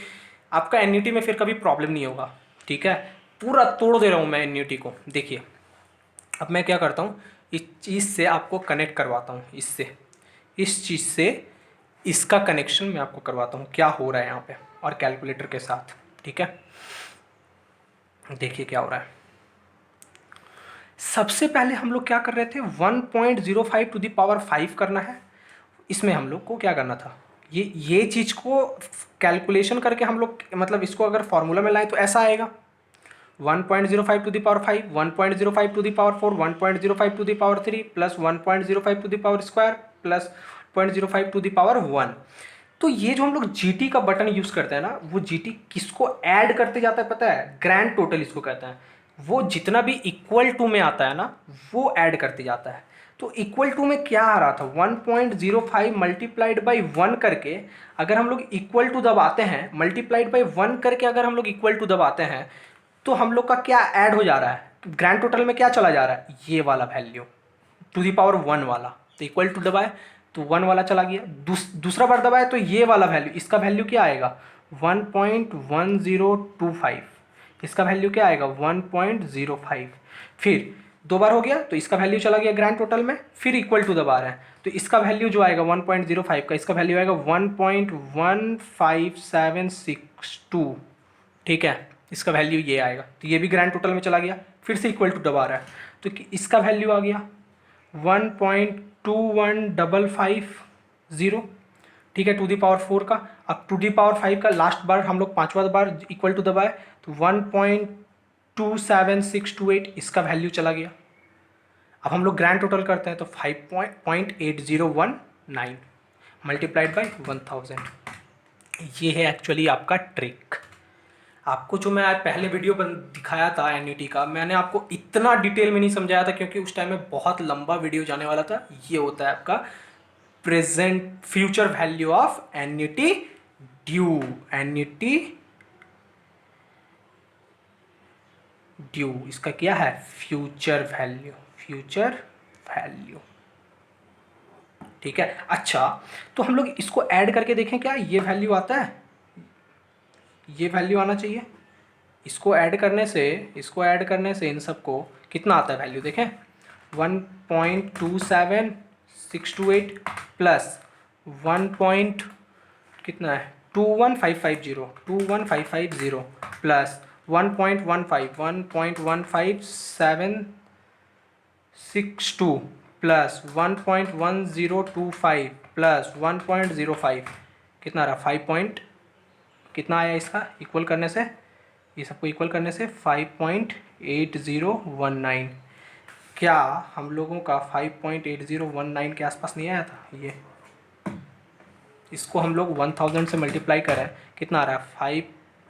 आपका एन्युटी में फिर कभी प्रॉब्लम नहीं होगा, ठीक है। पूरा तोड़ दे रहा हूँ मैं एन्युटी को। देखिए अब मैं क्या करता हूँ, इस चीज़ से आपको कनेक्ट करवाता हूँ, इससे, इस चीज़ से इसका कनेक्शन मैं आपको करवाता हूँ, क्या हो रहा है यहाँ पे, और कैलकुलेटर के साथ, ठीक है। देखिए क्या हो रहा है। सबसे पहले हम लोग क्या कर रहे थे, 1.05 टू द पावर 5 करना है। इसमें हम लोग को क्या करना था, ये चीज़ को कैलकुलेशन करके हम लोग, मतलब इसको अगर फॉर्मूला में लाएं तो ऐसा आएगा, 1.05 to the power 5, 1.05 to the power 4, 1.05 to the power 3 plus 1.05 to the power square plus 0.05 to the power 1। तो ये जो हम लोग GT का बटन यूज़ करते हैं ना, वो GT किसको ऐड करते जाता है पता है, ग्रैंड टोटल इसको कहते हैं। वो जितना भी इक्वल टू में आता है ना, वो ऐड करते जाता है। तो इक्वल टू में क्या आ रहा था, 1.05 मल्टीप्लाइड बाई 1 करके अगर हम लोग इक्वल टू दबाते हैं, मल्टीप्लाइड बाई 1 करके अगर हम लोग इक्वल टू दबाते हैं, तो हम लोग का क्या ऐड हो जा रहा है, ग्रैंड टोटल में क्या चला जा रहा है, ये वाला वैल्यू टू द पावर 1 वाला। तो इक्वल टू दबाए तो 1 वाला चला गया, दूसरा बार दबाए तो ये वाला वैल्यू, इसका वैल्यू क्या आएगा, 1.1025, इसका वैल्यू क्या आएगा, 1.05। फिर दो बार हो गया तो इसका वैल्यू चला गया ग्रैंड टोटल में, फिर इक्वल टू दबा रहे हैं तो इसका वैल्यू जो आएगा 1.05 का, इसका वैल्यू आएगा 1.15762, ठीक है। इसका वैल्यू ये आएगा, तो ये भी ग्रैंड टोटल में चला गया, फिर से इक्वल टू दबा रहा है तो इसका वैल्यू आ गया 1.21550, ठीक है, टू दी पावर 4 का। अब टू दी पावर 5 का लास्ट बार हम लोग पांचवा बार इक्वल टू दबाए तो 1.27628, इसका वैल्यू चला गया। अब हम लोग ग्रैंड टोटल करते हैं तो 5.8019 मल्टीप्लाइड बाई 1000। ये है एक्चुअली आपका ट्रिक। आपको जो मैं आज पहले वीडियो दिखाया था एन्युटी का, मैंने आपको इतना डिटेल में नहीं समझाया था क्योंकि उस टाइम में बहुत लंबा वीडियो जाने वाला था। ये होता है आपका present future value of annuity due, annuity due, इसका क्या है, फ्यूचर वैल्यू, ठीक है। अच्छा तो हम लोग इसको ऐड करके देखें, क्या ये वैल्यू आता है, ये वैल्यू आना चाहिए। इसको ऐड करने से इन सबको कितना आता है वैल्यू देखें, 1.27628 प्लस 1. कितना है 21550 प्लस 1.15 प्लस 1.1025 प्लस 1.05, कितना रहा 5. कितना आया इसका इक्वल करने से, ये सबको इक्वल करने से 5.80 5.8019। क्या हम लोगों का 5.8019 के आसपास नहीं आया था? ये इसको हम लोग 1000 से मल्टीप्लाई करें, कितना आ रहा है?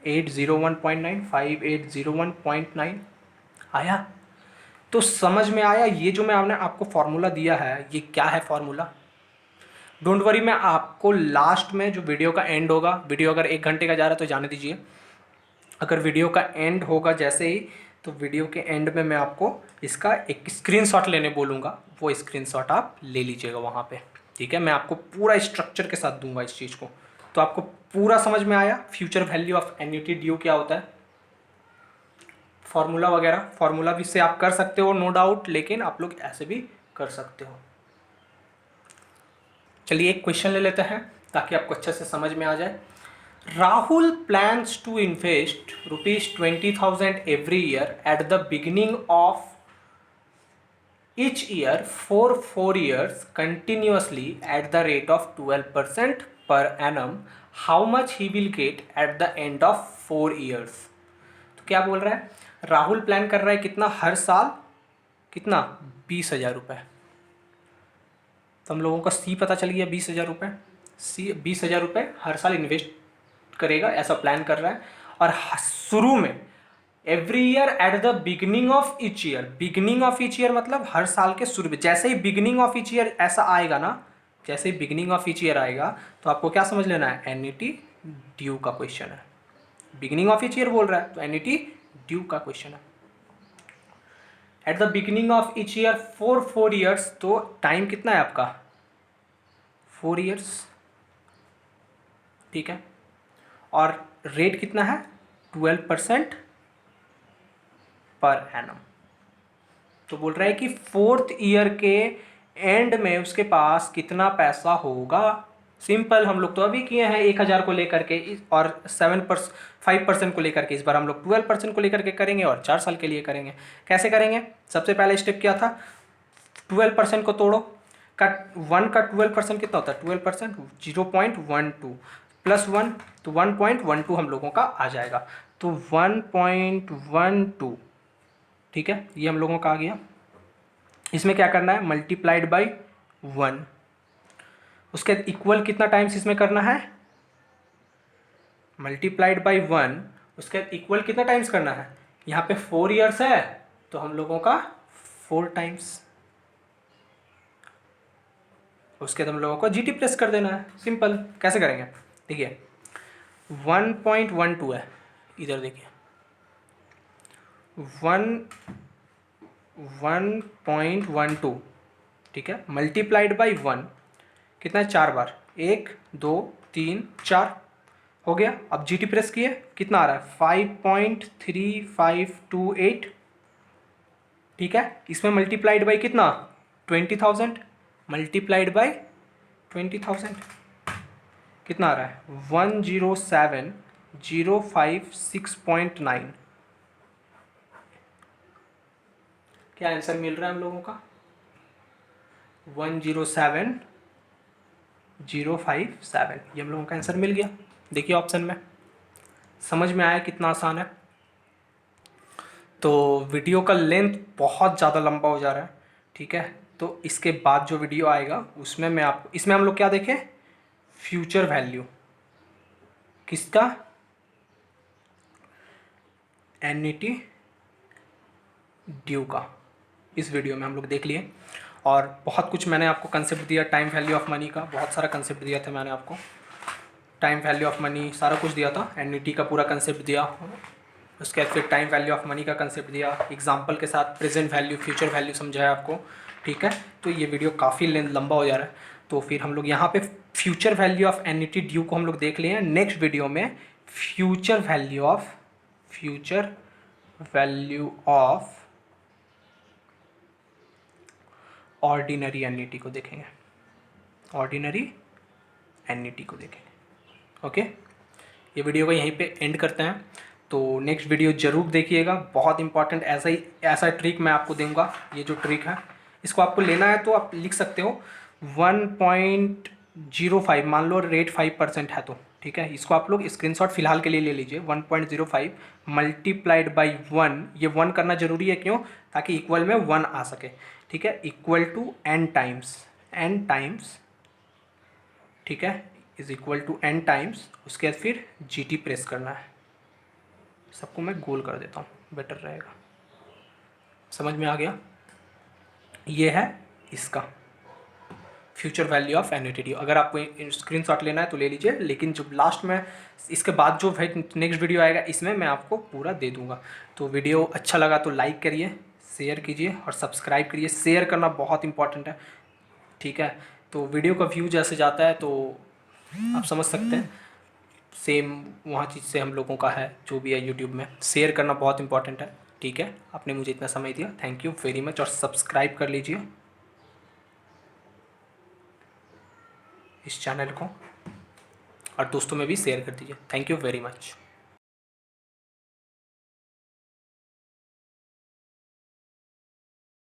5801.9, 5801.9 आया। तो समझ में आया ये जो मैं आपने आपको फॉर्मूला दिया है, ये क्या है फॉर्मूला? डोंट वरी, मैं आपको लास्ट में जो वीडियो का एंड होगा, वीडियो अगर 1 घंटे का जा रहा है तो जाने दीजिए, अगर वीडियो का एंड होगा जैसे ही, तो वीडियो के एंड में मैं आपको इसका एक स्क्रीनशॉट लेने बोलूँगा, वो स्क्रीनशॉट आप ले लीजिएगा वहाँ पे, ठीक है? मैं आपको पूरा स्ट्रक्चर के साथ दूंगा इस चीज़ को। तो आपको पूरा समझ में आया future value of annuity due क्या होता है, फार्मूला वगैरह? फार्मूला भी से आप कर सकते हो नो डाउट, लेकिन आप लोग ऐसे भी कर सकते हो। चलिए एक क्वेश्चन ले लेते हैं ताकि आपको अच्छे से समझ में आ जाए। Rahul plans to invest ₹20,000 every year at the beginning of each year for 4 years continuously at the rate of 12% per annum. How much he will get at the end of 4 years? तो क्या बोल रहा है? राहुल प्लान कर रहा है कितना? हर साल कितना? 20,000 रुपये। तो हम लोगों का सी पता चल गया, 20,000 रुपये। सी 20,000 रुपये हर साल इन्वेस्ट करेगा, ऐसा प्लान कर रहा है। और शुरू में every year at the beginning of each year, beginning of each year मतलब हर साल के शुरू में, जैसे ही बिगिनिंग ऑफ ईच ईयर ऐसा आएगा ना, जैसे ही बिगिनिंग ऑफ ईच ईयर आएगा तो आपको क्या समझ लेना है? एन्युटी ड्यू का क्वेश्चन है। बिगिनिंग ऑफ ईच ईयर बोल रहा है तो एन्युटी ड्यू का क्वेश्चन है। At the beginning of each year for 4 years, तो टाइम कितना है आपका? 4 ईयर्स, ठीक है। और रेट कितना है? 12% पर एनम। तो बोल रहा है कि 4th ईयर के एंड में उसके पास कितना पैसा होगा। सिंपल, हम लोग तो अभी किए हैं 1,000 को लेकर के और 5% को लेकर के, इस बार हम लोग 12% को लेकर के करेंगे और 4 साल के लिए करेंगे। कैसे करेंगे? सबसे पहला स्टेप क्या था? 12% को तोड़ो, का 1 का 12% कितना होता है? 12% 0.12 प्लस 1 तो 1.12 हम लोगों का आ जाएगा। तो 1.12, ठीक है, ये हम लोगों का आ गया। इसमें क्या करना है? मल्टीप्लाइड बाई 1, उसके इक्वल कितना टाइम्स इसमें करना है? मल्टीप्लाइड बाई 1, उसके इक्वल कितना टाइम्स करना है? यहाँ पे 4 ईयर्स है तो हम लोगों का 4 टाइम्स, उसके बाद हम लोगों को जीटी प्रेस कर देना है। सिंपल। कैसे करेंगे? देखिए 1.12 है, इधर देखिए 1.12, ठीक है, मल्टीप्लाइड बाई 1 कितना है? 4 बार, 1 2 3 4 हो गया। अब जीटी प्रेस किए, कितना आ रहा है? 5.3528, ठीक है। इसमें मल्टीप्लाइड बाई कितना? 20,000, मल्टीप्लाइड बाई 20,000 कितना आ रहा है? 107,056.9। क्या आंसर मिल रहा है हम लोगों का? 107,057, ये हम लोगों का आंसर मिल गया। देखिए ऑप्शन में, समझ में आया कितना आसान है? तो वीडियो का लेंथ बहुत ज़्यादा लंबा हो जा रहा है, ठीक है। तो इसके बाद जो वीडियो आएगा उसमें मैं आपको, इसमें हम लोग क्या देखें? फ्यूचर वैल्यू किसका? एन्युटी ड्यू का। इस वीडियो में हम लोग देख लिए और बहुत कुछ मैंने आपको कंसेप्ट दिया, टाइम वैल्यू ऑफ मनी का बहुत सारा कंसेप्ट दिया था मैंने आपको, टाइम वैल्यू ऑफ मनी सारा कुछ दिया था, एन्युटी का पूरा कंसेप्ट दिया, उसके बाद फिर टाइम वैल्यू ऑफ मनी का कंसेप्ट दिया, एग्जांपल के साथ प्रेजेंट वैल्यू फ्यूचर वैल्यू समझाया आपको, ठीक है। तो ये वीडियो काफ़ी लंबा हो जा रहा है, तो फिर हम लोग यहाँ पे future value of annuity due को हम लोग देख लिए हैं। नेक्स्ट वीडियो में future value of ordinary annuity को देखेंगे, ऑर्डिनरी एन्युटी को देखेंगे। ओके, ये वीडियो को यहीं पे एंड करते हैं। तो नेक्स्ट वीडियो ज़रूर देखिएगा, बहुत इंपॉर्टेंट ऐसा ट्रिक मैं आपको दूंगा। ये जो ट्रिक है इसको आपको लेना है तो आप लिख सकते हो 1.05, मान लो रेट 5% है तो ठीक है, इसको आप लोग स्क्रीनशॉट फिलहाल के लिए ले लीजिए। 1.05 मल्टीप्लाइड बाई 1, ये 1 करना जरूरी है, क्यों? ताकि इक्वल में 1 आ सके। ठीक है, इक्वल टू n टाइम्स, ठीक है, is equal to n times, उसके बाद फिर GT प्रेस करना है। सबको मैं गोल कर देता हूँ, बेटर रहेगा। समझ में आ गया? ये है इसका फ्यूचर वैल्यू ऑफ एन्युटी। अगर आपको स्क्रीनशॉट लेना है तो ले लीजिए, लेकिन जब लास्ट में इसके बाद जो नेक्स्ट वीडियो आएगा इसमें मैं आपको पूरा दे दूंगा। तो वीडियो अच्छा लगा तो लाइक करिए, शेयर कीजिए और सब्सक्राइब करिए। शेयर करना बहुत इंपॉर्टेंट है, ठीक है? तो वीडियो का व्यू जैसे जाता है तो आप समझ सकते हैं, सेम वहाँ चीज़ से हम लोगों का है जो भी है यूट्यूब में। शेयर करना बहुत इंपॉर्टेंट है, ठीक है? आपने मुझे इतना समय दिया, थैंक यू वेरी मच। और सब्सक्राइब कर लीजिए इस चैनल को और दोस्तों में भी शेयर कर दीजिए। Thank you very much.